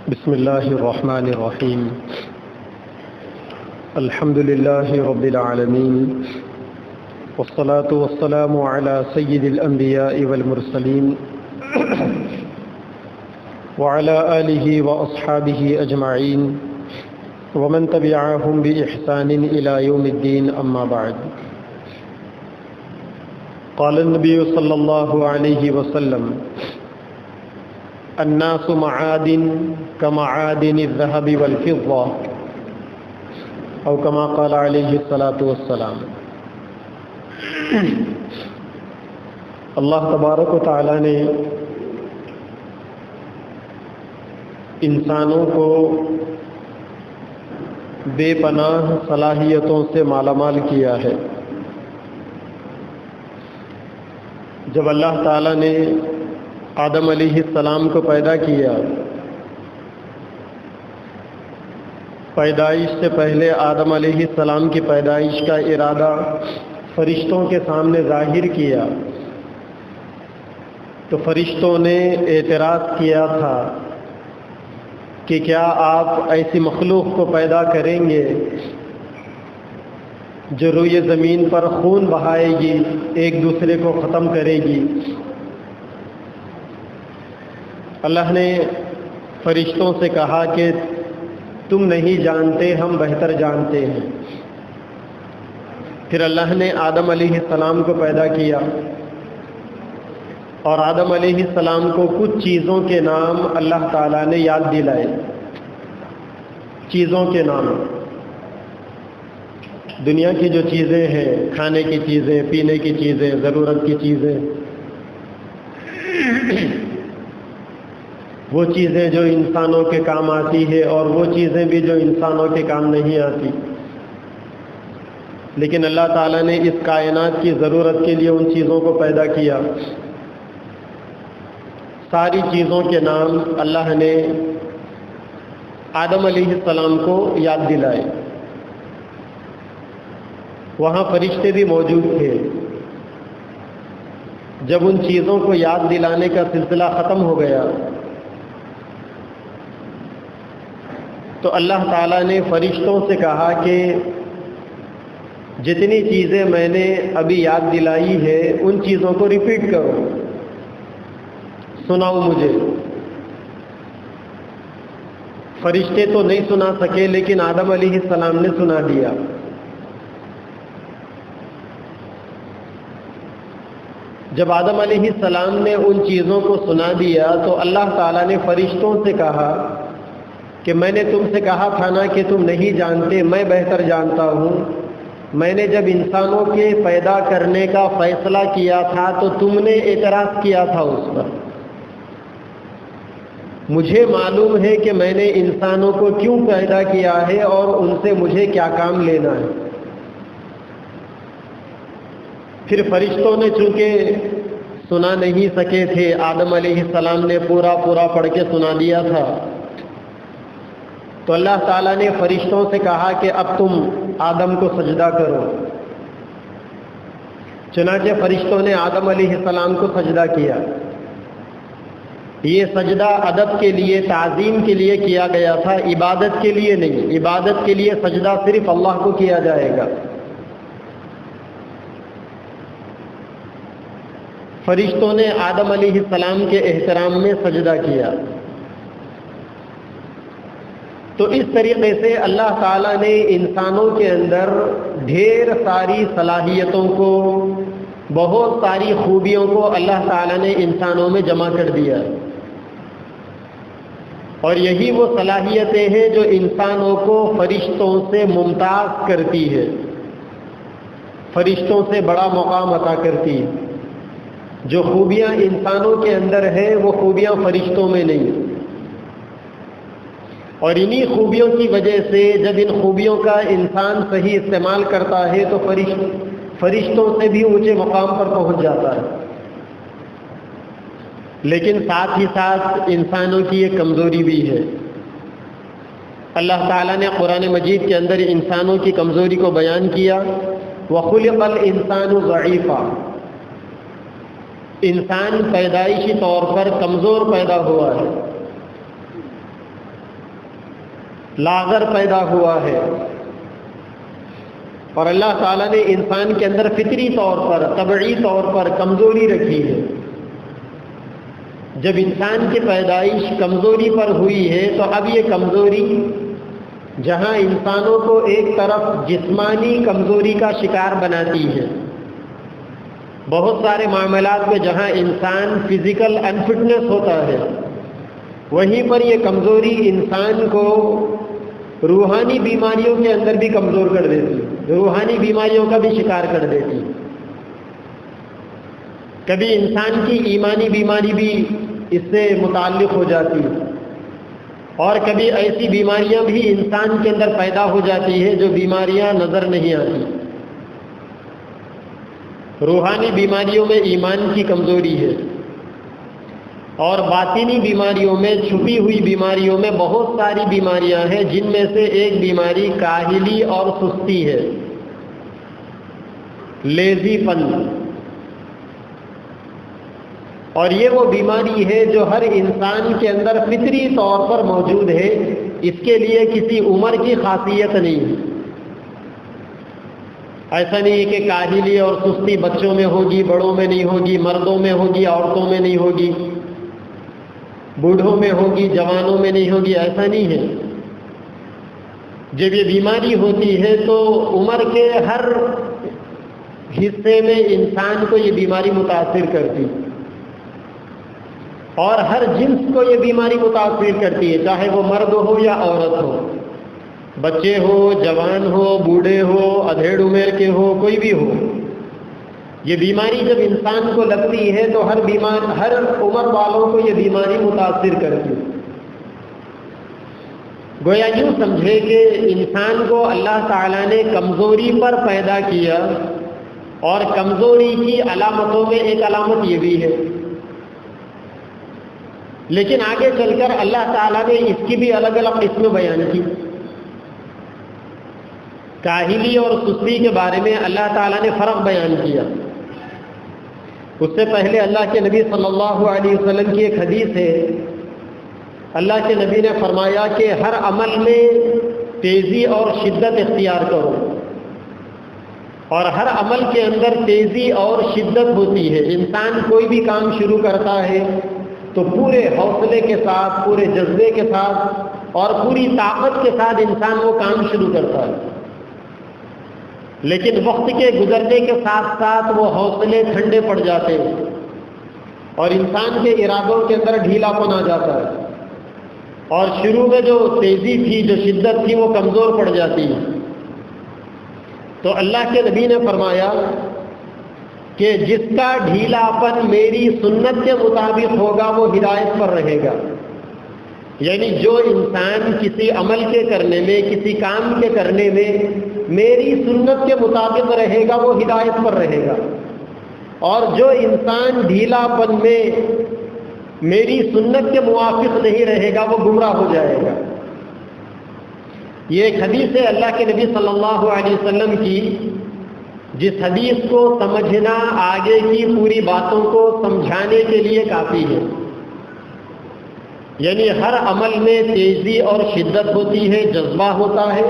بسم الله الرحمن الرحيم. الحمد لله رب العالمين، والصلاة والسلام على سيد الأنبياء والمرسلين وعلى آله وأصحابه أجمعين ومن تبعهم بإحسان إلى يوم الدين، أما بعد. قال النبي صلى الله عليه وسلم: الناس معادن كمعادن الذهب والفضة، أو كما قال عليه الصلاة والسلام. اللہ تبارک و تعالیٰ نے انسانوں کو بے پناہ صلاحیتوں سے مالا مال کیا ہے. جب اللہ تعالیٰ نے آدم علیہ السلام کو پیدا کیا، پیدائش سے پہلے آدم علیہ السلام کی پیدائش کا ارادہ فرشتوں کے سامنے ظاہر کیا تو فرشتوں نے اعتراض کیا تھا کہ کیا آپ ایسی مخلوق کو پیدا کریں گے جو روئے زمین پر خون بہائے گی، ایک دوسرے کو ختم کرے گی. اللہ نے فرشتوں سے کہا کہ تم نہیں جانتے، ہم بہتر جانتے ہیں. پھر اللہ نے آدم علیہ السلام کو پیدا کیا اور آدم علیہ السلام کو کچھ چیزوں کے نام اللہ تعالیٰ نے یاد دلائے. چیزوں کے نام، دنیا کی جو چیزیں ہیں، کھانے کی چیزیں، پینے کی چیزیں، ضرورت کی چیزیں، وہ چیزیں جو انسانوں کے کام آتی ہے اور وہ چیزیں بھی جو انسانوں کے کام نہیں آتی، لیکن اللہ تعالیٰ نے اس کائنات کی ضرورت کے لیے ان چیزوں کو پیدا کیا. ساری چیزوں کے نام اللہ نے آدم علیہ السلام کو یاد دلائے. وہاں فرشتے بھی موجود تھے. جب ان چیزوں کو یاد دلانے کا سلسلہ ختم ہو گیا تو اللہ تعالیٰ نے فرشتوں سے کہا کہ جتنی چیزیں میں نے ابھی یاد دلائی ہے ان چیزوں کو ریپیٹ کرو، سناؤ مجھے. فرشتے تو نہیں سنا سکے لیکن آدم علیہ السلام نے سنا دیا. جب آدم علیہ السلام نے ان چیزوں کو سنا دیا تو اللہ تعالیٰ نے فرشتوں سے کہا کہ میں نے تم سے کہا تھا نا کہ تم نہیں جانتے، میں بہتر جانتا ہوں. میں نے جب انسانوں کے پیدا کرنے کا فیصلہ کیا تھا تو تم نے اعتراض کیا تھا اس پر. مجھے معلوم ہے کہ میں نے انسانوں کو کیوں پیدا کیا ہے اور ان سے مجھے کیا کام لینا ہے. پھر فرشتوں نے چونکہ سنا نہیں سکے تھے، آدم علیہ السلام نے پورا پڑھ کے سنا دیا تھا، تو اللہ تعالیٰ نے فرشتوں سے کہا کہ اب تم آدم کو سجدہ کرو. چنانچہ فرشتوں نے آدم علیہ السلام کو سجدہ کیا. یہ سجدہ ادب کے لیے، تعظیم کے لیے کیا گیا تھا، عبادت کے لیے نہیں. عبادت کے لیے سجدہ صرف اللہ کو کیا جائے گا. فرشتوں نے آدم علیہ السلام کے احترام میں سجدہ کیا. تو اس طریقے سے اللہ تعالیٰ نے انسانوں کے اندر ڈھیر ساری صلاحیتوں کو، بہت ساری خوبیوں کو اللہ تعالیٰ نے انسانوں میں جمع کر دیا. اور یہی وہ صلاحیتیں ہیں جو انسانوں کو فرشتوں سے ممتاز کرتی ہے، فرشتوں سے بڑا مقام عطا کرتی ہے. جو خوبیاں انسانوں کے اندر ہیں وہ خوبیاں فرشتوں میں نہیں. اور انہی خوبیوں کی وجہ سے جب ان خوبیوں کا انسان صحیح استعمال کرتا ہے تو فرشتوں سے بھی اونچے مقام پر پہنچ جاتا ہے. لیکن ساتھ ہی ساتھ انسانوں کی ایک کمزوری بھی ہے. اللہ تعالیٰ نے قرآن مجید کے اندر انسانوں کی کمزوری کو بیان کیا. وَخُلِقَ الْإِنسَانُ ضَعِيفًا، انسان پیدائشی طور پر کمزور پیدا ہوا ہے. لاغر پیدا ہوا ہے، اور اللہ تعالیٰ نے انسان کے اندر فطری طور پر، طبعی طور پر کمزوری رکھی ہے۔ جب انسان کی پیدائش کمزوری پر ہوئی ہے تو اب یہ کمزوری جہاں انسانوں کو ایک طرف جسمانی کمزوری کا شکار بناتی ہے، بہت سارے معاملات میں جہاں انسان فزیکل انفٹنس ہوتا ہے، وہیں پر یہ کمزوری انسان کو روحانی بیماریوں کے اندر بھی کمزور کر دیتی، روحانی بیماریوں کا بھی شکار کر دیتی۔ کبھی انسان کی ایمانی بیماری بھی اس سے متعلق ہو جاتی ہے، اور کبھی ایسی بیماریاں بھی انسان کے اندر پیدا ہو جاتی ہے جو بیماریاں نظر نہیں آتی۔ روحانی بیماریوں میں ایمان کی کمزوری ہے، اور باطنی بیماریوں میں، چھپی ہوئی بیماریوں میں بہت ساری بیماریاں ہیں، جن میں سے ایک بیماری کاہلی اور سستی ہے، لیزی پن۔ اور یہ وہ بیماری ہے جو ہر انسان کے اندر فطری طور پر موجود ہے، اس کے لیے کسی عمر کی خاصیت نہیں ہے۔ ایسا نہیں ہے کہ کاہلی اور سستی بچوں میں ہوگی، بڑوں میں نہیں ہوگی، مردوں میں ہوگی، عورتوں میں نہیں ہوگی، بوڑھوں میں ہوگی، جوانوں میں نہیں ہوگی، ایسا نہیں ہے۔ جب یہ بیماری ہوتی ہے تو عمر کے ہر حصے میں انسان کو یہ بیماری متاثر کرتی، اور ہر جنس کو یہ بیماری متاثر کرتی ہے، چاہے وہ مرد ہو یا عورت ہو، بچے ہو، جوان ہو، بوڑھے ہو، ادھیڑ عمر کے ہو، کوئی بھی ہو۔ یہ بیماری جب انسان کو لگتی ہے تو ہر عمر والوں کو یہ بیماری متاثر کرتی ہے۔ گویا یوں سمجھے کہ انسان کو اللہ تعالیٰ نے کمزوری پر پیدا کیا، اور کمزوری کی علامتوں میں ایک علامت یہ بھی ہے، لیکن آگے چل کر اللہ تعالیٰ نے اس کی بھی الگ الگ قسمیں بیان کی۔ کاہلی اور سستی کے بارے میں اللہ تعالیٰ نے فرق بیان کیا۔ اس سے پہلے اللہ کے نبی صلی اللہ علیہ وسلم کی ایک حدیث ہے، اللہ کے نبی نے فرمایا کہ ہر عمل میں تیزی اور شدت اختیار کرو، اور ہر عمل کے اندر تیزی اور شدت ہوتی ہے۔ انسان کوئی بھی کام شروع کرتا ہے تو پورے حوصلے کے ساتھ، پورے جذبے کے ساتھ اور پوری طاقت کے ساتھ انسان وہ کام شروع کرتا ہے، لیکن وقت کے گزرنے کے ساتھ ساتھ وہ حوصلے ٹھنڈے پڑ جاتے ہیں، اور انسان کے ارادوں کے اندر ڈھیلا پن آ جاتا ہے، اور شروع میں جو تیزی تھی، جو شدت تھی، وہ کمزور پڑ جاتی ہے۔ تو اللہ کے نبی نے فرمایا کہ جس کا ڈھیلا پن میری سنت کے مطابق ہوگا وہ ہدایت پر رہے گا۔ یعنی جو انسان کسی عمل کے کرنے میں، کسی کام کے کرنے میں میری سنت کے مطابق رہے گا وہ ہدایت پر رہے گا، اور جو انسان ڈھیلا پن میں میری سنت کے موافق نہیں رہے گا وہ گمراہ ہو جائے گا۔ یہ ایک حدیث ہے اللہ کے نبی صلی اللہ علیہ وسلم کی، جس حدیث کو سمجھنا آگے کی پوری باتوں کو سمجھانے کے لیے کافی ہے۔ یعنی ہر عمل میں تیزی اور شدت ہوتی ہے، جذبہ ہوتا ہے،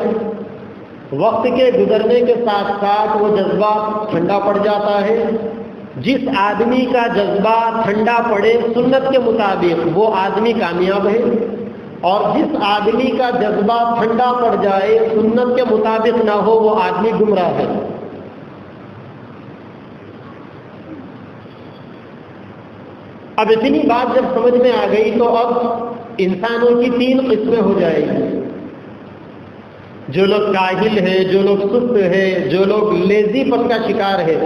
وقت کے گزرنے کے ساتھ ساتھ وہ جذبہ ٹھنڈا پڑ جاتا ہے۔ جس آدمی کا جذبہ ٹھنڈا پڑے سنت کے مطابق وہ آدمی کامیاب ہے، اور جس آدمی کا جذبہ ٹھنڈا پڑ جائے سنت کے مطابق نہ ہو وہ آدمی گمراہ ہے۔ اب اتنی بات جب سمجھ میں آ گئی تو اب انسانوں کی تین قسمیں ہو جائیں گی۔ جو لوگ کاہل ہیں، جو لوگ سست ہیں، جو لوگ لیزی پن کا شکار ہے،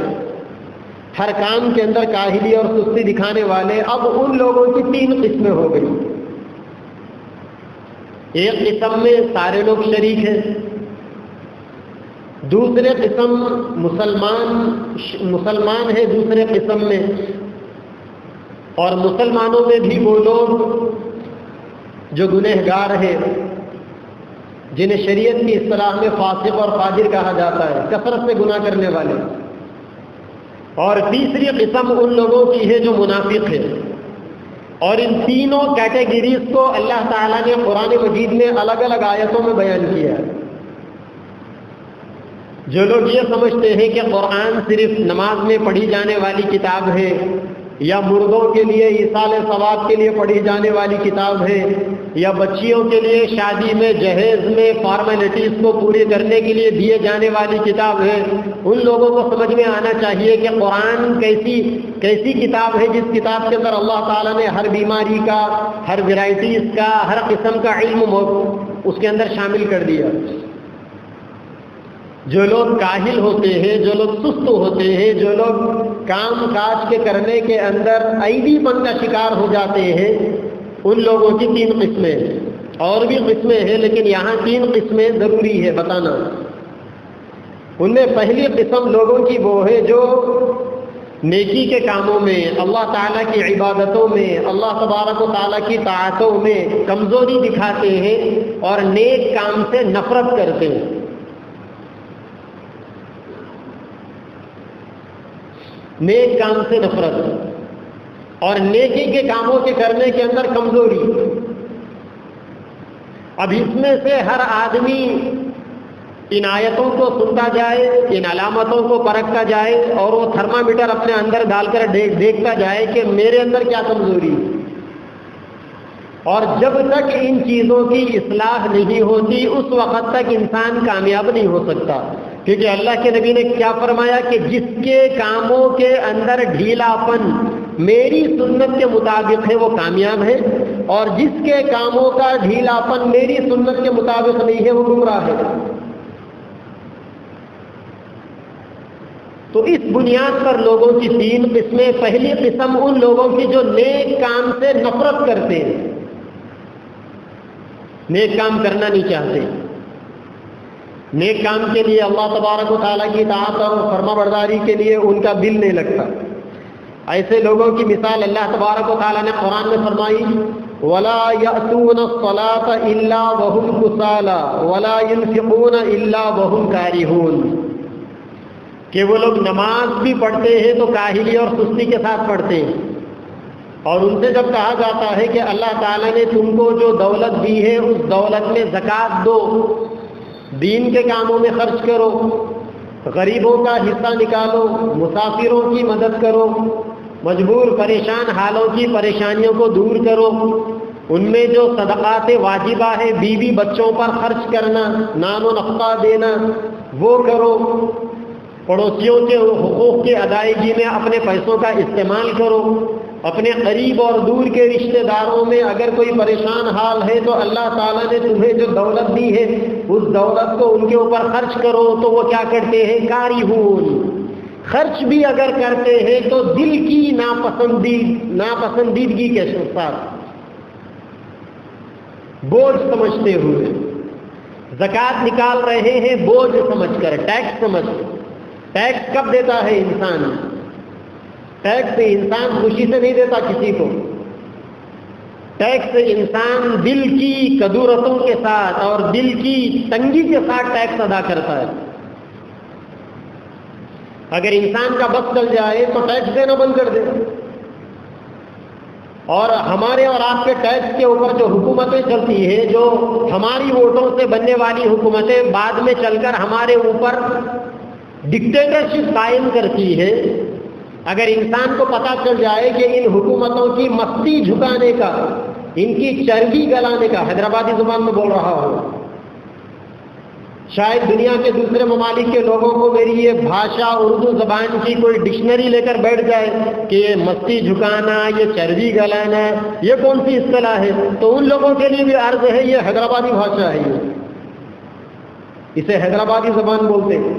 ہر کام کے اندر کاہلی اور سستی دکھانے والے، اب ان لوگوں کی تین قسمیں ہو گئی۔ ایک قسم میں سارے لوگ شریک ہیں، دوسرے قسم مسلمان ہے دوسرے قسم میں، اور مسلمانوں میں بھی وہ لوگ جو گنہگار ہیں، جنہیں شریعت کی اصطلاح میں فاسق اور فاجر کہا جاتا ہے، کثرت سے گناہ کرنے والے۔ اور تیسری قسم ان لوگوں کی ہے جو منافق ہے، اور ان تینوں کیٹیگریز کو اللہ تعالیٰ نے قرآن مجید میں الگ الگ آیتوں میں بیان کیا ہے۔ جو لوگ یہ سمجھتے ہیں کہ قرآن صرف نماز میں پڑھی جانے والی کتاب ہے، یا مردوں کے لیے ایصال ثواب کے لیے پڑھی جانے والی کتاب ہے، یا بچیوں کے لیے شادی میں جہیز میں فارمیلٹیز کو پوری کرنے کے لیے دیے جانے والی کتاب ہے، ان لوگوں کو سمجھ میں آنا چاہیے کہ قرآن کیسی کتاب ہے جس کتاب کے اندر اللہ تعالیٰ نے ہر بیماری کا، ہر ورائٹیز کا، ہر قسم کا علم اس کے اندر شامل کر دیا۔ جو لوگ کاہل ہوتے ہیں، جو لوگ سست ہوتے ہیں، جو لوگ کام کاج کے کرنے کے اندر عیبی پن کا شکار ہو جاتے ہیں، ان لوگوں کی 3 قسمیں ہیں۔ اور بھی قسمیں ہیں لیکن یہاں 3 قسمیں ضروری ہے بتانا۔ ان میں پہلی قسم لوگوں کی وہ ہے جو نیکی کے کاموں میں، اللہ تعالیٰ کی عبادتوں میں، اللہ تبارک و تعالیٰ کی طاعتوں میں کمزوری دکھاتے ہیں اور نیک کام سے نفرت کرتے ہیں۔ نیک کام سے نفرت اور نیکی کے کاموں کے کرنے کے اندر کمزوری۔ اب اس میں سے ہر آدمی ان آیتوں کو سنتا جائے، ان علامتوں کو پرکھتا جائے اور وہ تھرمامیٹر اپنے اندر ڈال کر دیکھتا جائے کہ میرے اندر کیا کمزوری ہے۔ اور جب تک ان چیزوں کی اصلاح نہیں ہوتی اس وقت تک انسان کامیاب نہیں ہو سکتا، کیونکہ اللہ کے نبی نے کیا فرمایا کہ جس کے کاموں کے اندر ڈھیلا پن میری سنت کے مطابق ہے وہ کامیاب ہے، اور جس کے کاموں کا ڈھیلا پن میری سنت کے مطابق نہیں ہے وہ گمراہ ہے۔ تو اس بنیاد پر لوگوں کی 3 قسمیں۔ پہلی قسم ان لوگوں کی جو نیک کام سے نفرت کرتے ہیں، نیک کام کرنا نہیں چاہتے، نیک کام کے لیے اللہ تبارک و تعالیٰ کی اطاعت اور فرما برداری کے لیے ان کا دل نہیں لگتا۔ ایسے لوگوں کی مثال اللہ تبارک و تعالیٰ نے قرآن میں فرمائی، وَلَا يَأْتُونَ الصَّلَاةَ إِلَّا وَهُمْ كُسَالَىٰ وَلَا يُنْفِقُونَ إِلَّا وَهُمْ كَارِهُونَ، کہ وہ لوگ نماز بھی پڑھتے ہیں تو کاہلی اور سستی کے ساتھ پڑھتے ہیں، اور ان سے جب کہا جاتا ہے کہ اللہ تعالیٰ نے تم کو جو دولت دی ہے اس دولت میں زکوٰۃ دو، دین کے کاموں میں خرچ کرو، غریبوں کا حصہ نکالو، مسافروں کی مدد کرو، مجبور پریشان حالوں کی پریشانیوں کو دور کرو، ان میں جو صدقات واجبہ ہے بیوی بچوں پر خرچ کرنا، نان و نفقہ دینا وہ کرو، پڑوسیوں کے حقوق کی ادائیگی میں اپنے پیسوں کا استعمال کرو، اپنے قریب اور دور کے رشتہ داروں میں اگر کوئی پریشان حال ہے تو اللہ تعالیٰ نے تمہیں جو دولت دی ہے اس دولت کو ان کے اوپر خرچ کرو۔ تو وہ کیا کرتے ہیں؟ کارہون، خرچ بھی اگر کرتے ہیں تو دل کی ناپسندیدگی کے ساتھ، بوجھ سمجھتے ہوئے زکوٰۃ نکال رہے ہیں، بوجھ سمجھ کر، ٹیکس سمجھ کر۔ ٹیکس کب دیتا ہے انسان؟ ٹیکس انسان خوشی سے نہیں دیتا کسی کو، ٹیکس انسان دل کی کدورتوں کے ساتھ اور دل کی تنگی کے ساتھ ٹیکس ادا کرتا ہے۔ اگر انسان کا بس چل جائے تو ٹیکس دینا بند کر دے، اور ہمارے اور آپ کے ٹیکس کے اوپر جو حکومتیں چلتی ہیں، جو ہماری ووٹوں سے بننے والی حکومتیں بعد میں چل کر ہمارے اوپر ڈکٹیٹرشپ قائم کرتی ہے، اگر انسان کو پتا چل جائے کہ ان حکومتوں کی مستی جھکانے کا، ان کی چربی گلانے کا، حیدرآبادی زبان میں بول رہا ہوں، شاید دنیا کے دوسرے ممالک کے لوگوں کو میری یہ بھاشا اردو زبان کی کوئی ڈکشنری لے کر بیٹھ جائے کہ یہ مستی جھکانا، یہ چربی گلانا یہ کون سی اصطلاح ہے، تو ان لوگوں کے لیے بھی عرض ہے یہ حیدرآبادی بھاشا ہے، اسے حیدرآبادی زبان بولتے ہیں۔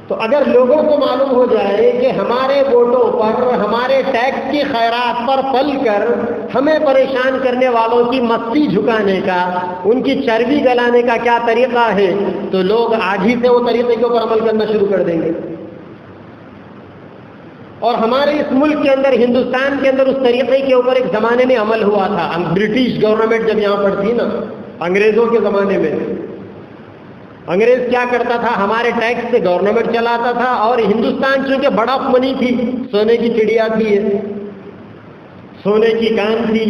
تو اگر لوگوں کو معلوم ہو جائے کہ ہمارے ووٹوں پر، ہمارے ٹیکس کی خیرات پر پل کر ہمیں پریشان کرنے والوں کی مستی جھکانے کا، ان کی چربی گلانے کا کیا طریقہ ہے، تو لوگ آج ہی سے وہ طریقے کے اوپر عمل کرنا شروع کر دیں گے۔ اور ہمارے اس ملک کے اندر، ہندوستان کے اندر اس طریقے کے اوپر ایک زمانے میں عمل ہوا تھا۔ برٹش گورنمنٹ جب یہاں پر تھی نا، انگریزوں کے زمانے میں، انگریز کیا کرتا تھا؟ ہمارے ٹیکس سے گورنمنٹ چلاتا تھا، اور ہندوستان چونکہ بڑا منی تھی، سونے کی چڑیا تھی، سونے کی کان تھی.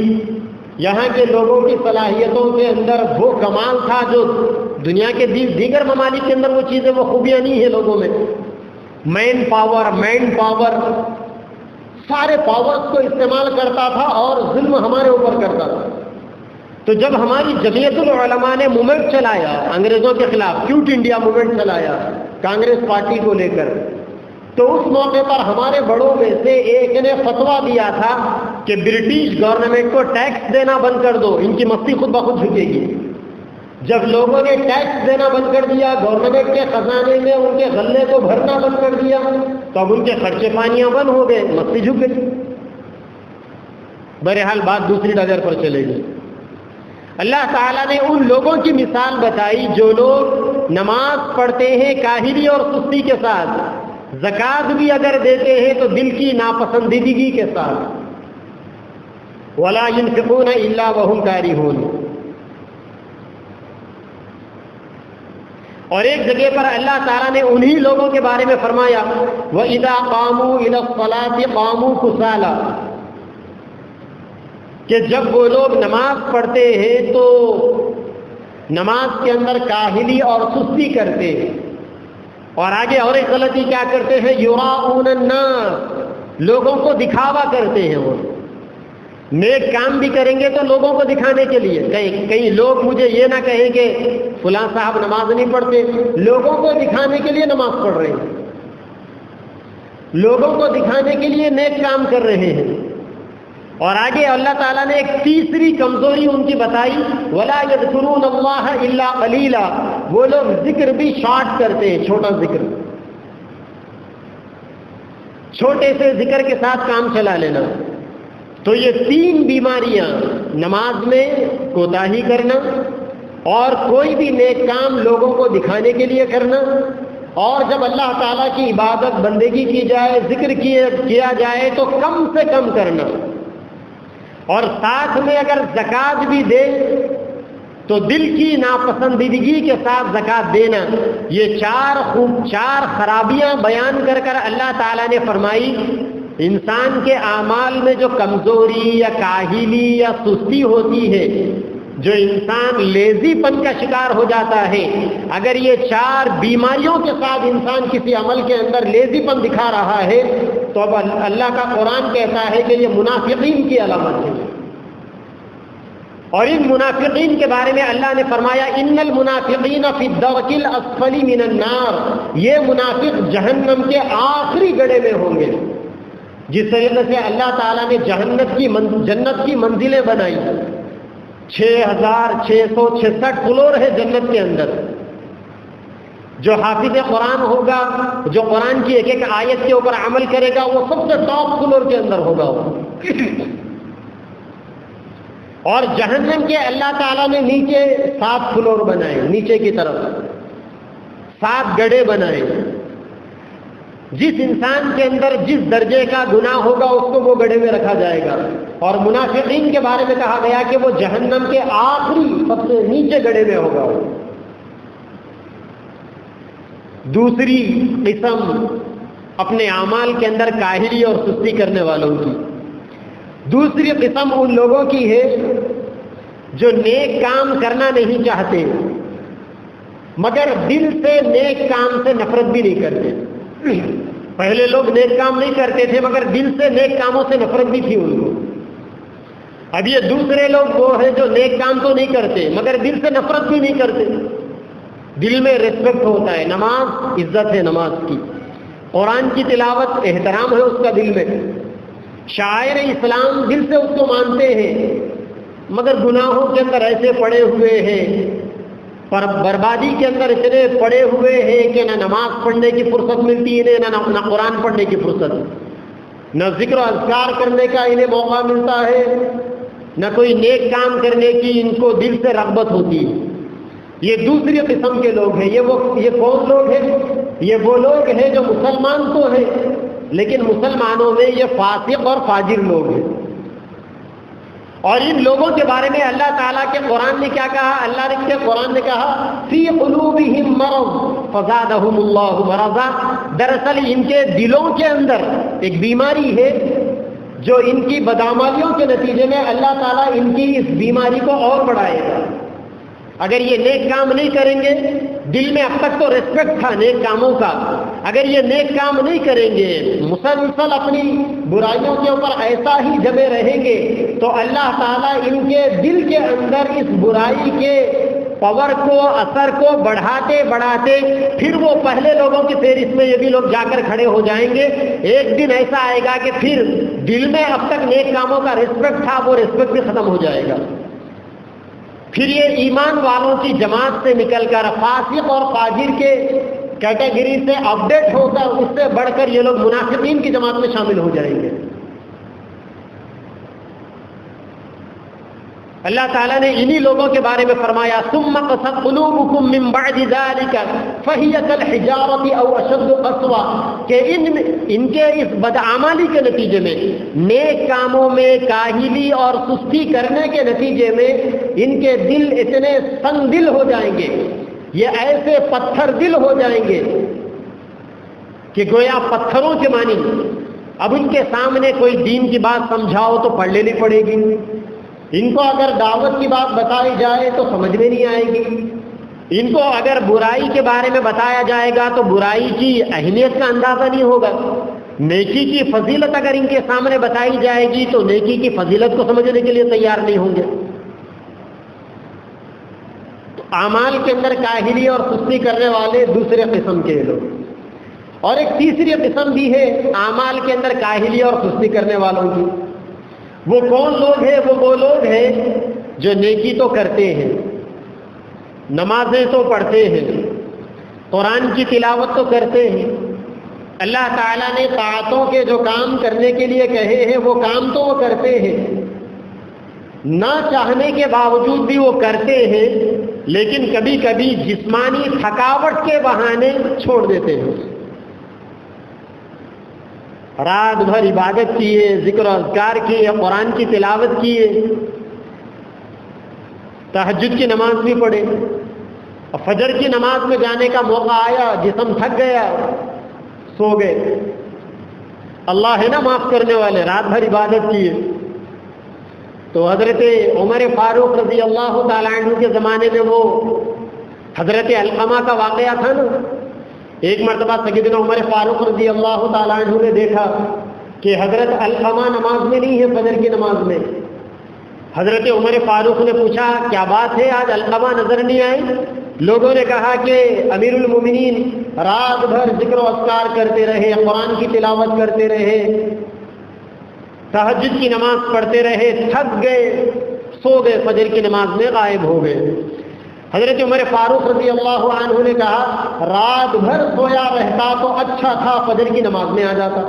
یہاں کے لوگوں کی صلاحیتوں کے اندر وہ کمال تھا جو دنیا کے دیگر ممالک کے اندر وہ چیزیں، وہ خوبیاں نہیں ہیں لوگوں میں. مین پاور سارے پاورز کو استعمال کرتا تھا اور ظلم ہمارے اوپر کرتا تھا. تو جب ہماری جمعیت العلماء نے موومنٹ چلایا انگریزوں کے خلاف، کیوٹ انڈیا موومنٹ چلایا کانگریس پارٹی کو لے کر، تو اس موقع پر ہمارے بڑوں میں سے ایک نے فتویٰ دیا تھا کہ برٹش گورنمنٹ کو ٹیکس دینا بند کر دو، ان کی مستی خود بخود جھکے گی. جب لوگوں نے ٹیکس دینا بند کر دیا، گورنمنٹ کے خزانے میں ان کے غلے کو بھرنا بند کر دیا، تو اب ان کے خرچے پانیاں بند ہو گئے، مستی جھک گئی. بہرحال بات دوسری ڈگر پر چلے گی. اللہ تعالیٰ نے ان لوگوں کی مثال بتائی جو لوگ نماز پڑھتے ہیں کاہلی اور سستی کے ساتھ، زکوٰۃ بھی اگر دیتے ہیں تو دل کی ناپسندیدگی کے ساتھ. وَلَا يُنْفِقُونَ إِلَّا وَهُمْ كَارِهُونَ. اور ایک جگہ پر اللہ تعالیٰ نے انہی لوگوں کے بارے میں فرمایا وَإِذَا قَامُوا إِلَى الصَّلَاةِ قَامُوا كُسَالَىٰ، کہ جب وہ لوگ نماز پڑھتے ہیں تو نماز کے اندر کاہلی اور سستی کرتے ہیں. اور آگے اور ایک غلطی کیا کرتے ہیں، یراؤون الناس، لوگوں کو دکھاوا کرتے ہیں. وہ نیک کام بھی کریں گے تو لوگوں کو دکھانے کے لیے. کہیں لوگ مجھے یہ نہ کہیں کہ فلاں صاحب نماز نہیں پڑھتے، لوگوں کو دکھانے کے لیے نماز پڑھ رہے ہیں، لوگوں کو دکھانے کے لیے نیک کام کر رہے ہیں. اور آگے اللہ تعالیٰ نے ایک تیسری کمزوری ان کی بتائی، وَلَا يَذْكُرُونَ اللَّهَ إِلَّا قَلِيلًا، وہ لوگ ذکر بھی شارٹ کرتے ہیں، چھوٹا ذکر، چھوٹے سے ذکر کے ساتھ کام چلا لینا. تو یہ تین بیماریاں، نماز میں کوتاہی کرنا، اور کوئی بھی نیک کام لوگوں کو دکھانے کے لیے کرنا، اور جب اللہ تعالیٰ کی عبادت بندگی کی جائے، ذکر کیا جائے تو کم سے کم کرنا. اور ساتھ میں اگر زکوٰۃ بھی دے تو دل کی ناپسندیدگی کے ساتھ زکوٰۃ دینا. یہ چار خرابیاں بیان کر کر اللہ تعالیٰ نے فرمائی انسان کے اعمال میں جو کمزوری یا کاہلی یا سستی ہوتی ہے، جو انسان لیزی پن کا شکار ہو جاتا ہے، اگر یہ چار بیماریوں کے ساتھ انسان کسی عمل کے اندر لیزی پن دکھا رہا ہے تو اب اللہ کا قرآن کہتا ہے کہ یہ منافقین کی علامت ہے. اور ان منافقین کے بارے میں اللہ نے فرمایا ان المنافقین فی الدرک الاسفل من النار، یہ منافق جہنم کے آخری گڑھے میں ہوں گے. جس طریقے سے اللہ تعالیٰ نے جنت کی منزلیں بنائی، 6666 فلور ہے جنت کے اندر. جو حافظ قرآن ہوگا، جو قرآن کی ایک ایک آیت کے اوپر عمل کرے گا، وہ سب سے ٹاپ فلور کے اندر ہوگا. اور جہنم کے اللہ تعالیٰ نے نیچے 7 فلور بنائے، نیچے کی طرف 7 گڑھے بنائے. جس انسان کے اندر جس درجے کا گناہ ہوگا اس کو وہ گڑھے میں رکھا جائے گا. اور منافقین کے بارے میں کہا گیا کہ وہ جہنم کے آخری سب سے نیچے گڑھے میں ہوگا. دوسری قسم اپنے اعمال کے اندر کاہلی اور سستی کرنے والوں کی. دوسری قسم ان لوگوں کی ہے جو نیک کام کرنا نہیں چاہتے مگر دل سے نیک کام سے نفرت بھی نہیں کرتے. پہلے لوگ نیک کام نہیں کرتے تھے مگر دل سے نیک کاموں سے نفرت بھی تھی ان کو. اب یہ دوسرے لوگ وہ ہیں جو نیک کام تو نہیں کرتے مگر دل سے نفرت بھی نہیں کرتے. دل میں ریسپیکٹ ہوتا ہے، نماز عزت ہے نماز کی، قرآن کی تلاوت احترام ہے اس کا دل میں، شاعر اسلام دل سے اس کو مانتے ہیں مگر گناہوں کے اندر ایسے پڑے ہوئے ہیں، پر بربادی کے اندر اتنے پڑے ہوئے ہیں کہ نہ نماز پڑھنے کی فرصت ملتی ہے نہ قرآن پڑھنے کی فرصت، نہ ذکر و اذکار کرنے کا انہیں موقع ملتا ہے، نہ کوئی نیک کام کرنے کی ان کو دل سے رغبت ہوتی ہے. یہ دوسری قسم کے لوگ ہیں. یہ کون لوگ ہیں؟ یہ وہ لوگ ہیں جو مسلمان تو ہیں لیکن مسلمانوں میں یہ فاسق اور فاجر لوگ ہیں. اور ان لوگوں کے بارے میں اللہ تعالیٰ کے قرآن نے کیا کہا؟ اللہ کے قرآن نے کہا فی قلوبہم مرض فزادہم اللہ مرضا. دراصل ان کے دلوں کے اندر ایک بیماری ہے جو ان کی بدعمالیوں کے نتیجے میں اللہ تعالیٰ ان کی اس بیماری کو اور بڑھائے گا۔ اگر یہ نیک کام نہیں کریں گے، دل میں اب تک تو ریسپیکٹ تھا نیک کاموں کا، اگر یہ نیک کام نہیں کریں گے، مسلسل اپنی برائیوں کے اوپر ایسا ہی جمے رہیں گے، تو اللہ تعالیٰ ان کے دل کے اندر اس برائی کے پاور کو، اثر کو بڑھاتے بڑھاتے پھر وہ پہلے لوگوں کی فہرست میں یہ بھی لوگ جا کر کھڑے ہو جائیں گے۔ ایک دن ایسا آئے گا کہ پھر دل میں اب تک نیک کاموں کا ریسپیکٹ تھا، وہ ریسپیکٹ بھی ختم ہو جائے گا۔ پھر یہ ایمان والوں کی جماعت سے نکل کر فاسق اور فاجر کے کیٹیگری سے اپڈیٹ ہو کر اس سے بڑھ کر یہ لوگ منافقین کی جماعت میں شامل ہو جائیں گے۔ اللہ تعالیٰ نے انہی لوگوں کے بارے میں فرمایا ثم قست قلوبکم من بعد ذلك فهي كالحجارة او اشد قسوة، کہ ان کے اس بدعمالی کے نتیجے میں، نیک کاموں میں کاہلی اور سستی کرنے کے نتیجے میں ان کے دل اتنے سنگ دل ہو جائیں گے، یہ ایسے پتھر دل ہو جائیں گے کہ گویا پتھروں کے مانی۔ اب ان کے سامنے کوئی دین کی بات سمجھاؤ تو پڑھ لینی پڑے گی، ان کو اگر دعوت کی بات بتائی جائے تو سمجھ میں نہیں آئے گی، ان کو اگر برائی کے بارے میں بتایا جائے گا تو برائی کی اہمیت کا اندازہ نہیں ہوگا، نیکی کی فضیلت اگر ان کے سامنے بتائی جائے گی تو نیکی کی فضیلت کو سمجھنے کے لیے تیار نہیں ہوں گے۔ تو اعمال کے اندر کاہلی اور سستی کرنے والے دوسرے قسم کے لوگ، اور ایک تیسری قسم بھی ہے اعمال کے اندر کاہلی اور سستی کرنے والوں کی۔ وہ کون لوگ ہیں؟ وہ لوگ ہیں جو نیکی تو کرتے ہیں، نمازیں تو پڑھتے ہیں، قرآن کی تلاوت تو کرتے ہیں، اللہ تعالیٰ نے طاعتوں کے جو کام کرنے کے لیے کہے ہیں وہ کام تو وہ کرتے ہیں، نہ چاہنے کے باوجود بھی وہ کرتے ہیں، لیکن کبھی کبھی جسمانی تھکاوٹ کے بہانے چھوڑ دیتے ہیں۔ رات بھر عبادت کیے، ذکر و اذکار کیے، قرآن کی تلاوت کیے، تہجد کی نماز بھی پڑھے، اور فجر کی نماز میں جانے کا موقع آیا، جسم تھک گیا، سو گئے۔ اللہ ہے نا معاف کرنے والے، رات بھر عبادت کیے۔ تو حضرت عمر فاروق رضی اللہ تعالیٰ عنہ کے زمانے میں وہ حضرت علقمہ کا واقعہ تھا نا، ایک مرتبہ سیدنا عمر فاروق رضی اللہ تعالیٰ عنہ نے دیکھا کہ حضرت علقمہ نماز میں نہیں ہے، فجر کی نماز میں۔ حضرت عمر فاروق نے پوچھا کیا بات ہے، آج علقمہ نظر نہیں آئے؟ لوگوں نے کہا کہ امیر المومنین رات بھر ذکر و اذکار کرتے رہے، قرآن کی تلاوت کرتے رہے، تہجد کی نماز پڑھتے رہے، تھک گئے، سو گئے، فجر کی نماز میں غائب ہو گئے۔ حضرت عمر فاروق رضی اللہ عنہ نے کہا رات بھر سویا رہتا تو اچھا تھا، فجر کی نماز میں آ جاتا۔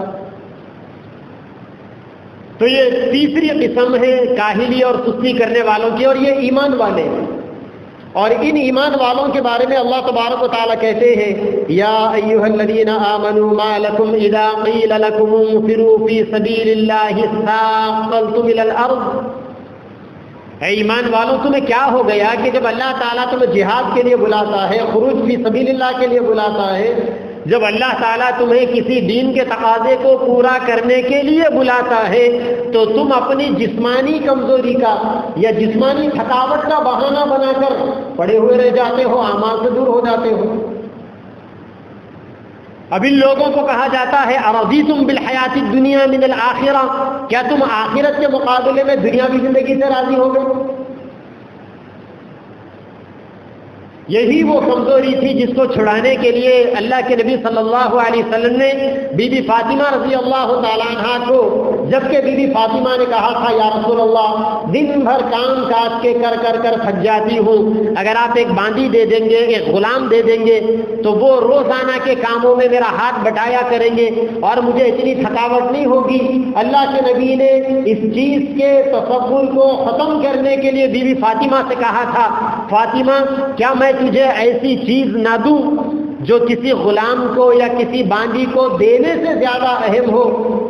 تو یہ تیسری قسم ہے کاہلی اور سستی کرنے والوں کی، اور یہ ایمان والے ہیں۔ اور ان ایمان والوں کے بارے میں اللہ تبارک و تعالیٰ کہتے ہیں یا ایھا الذین آمنوا ما لکم اذا قیل لکم انفروا فی سبیل اللہ اثاقلتم الی الارض، اے ایمان والوں تمہیں کیا ہو گیا کہ جب اللہ تعالیٰ تمہیں جہاد کے لیے بلاتا ہے، خروج فی سبیل اللہ کے لیے بلاتا ہے، جب اللہ تعالیٰ تمہیں کسی دین کے تقاضے کو پورا کرنے کے لیے بلاتا ہے تو تم اپنی جسمانی کمزوری کا یا جسمانی تھکاوٹ کا بہانہ بنا کر پڑے ہوئے رہ جاتے ہو، اعمال سے دور ہو جاتے ہو۔ اب ان لوگوں کو کہا جاتا ہے ارضیتم بالحیات الدنیا من الآخرہ، کیا تم آخرت کے مقابلے میں دنیاوی زندگی سے راضی ہو گئے؟ یہی وہ کمزوری تھی جس کو چھڑانے کے لیے اللہ کے نبی صلی اللہ علیہ وسلم نے بی بی فاطمہ رضی اللہ تعالیٰ عنہا کو، جبکہ بی بی فاطمہ نے کہا تھا یا رسول اللہ دن بھر کام کاج کے کر تھک جاتی ہوں، اگر آپ ایک باندی دے دیں گے، ایک غلام دے دیں گے تو وہ روزانہ کے کاموں میں میرا ہاتھ بٹایا کریں گے اور مجھے اتنی تھکاوٹ نہیں ہوگی۔ اللہ کے نبی نے اس چیز کے تصور کو ختم کرنے کے لیے بی بی فاطمہ سے کہا تھا فاطمہ کیا میں تجھے ایسی چیز نہ دوں جو کسی غلام کو یا کسی باندی کو دینے سے زیادہ اہم ہو،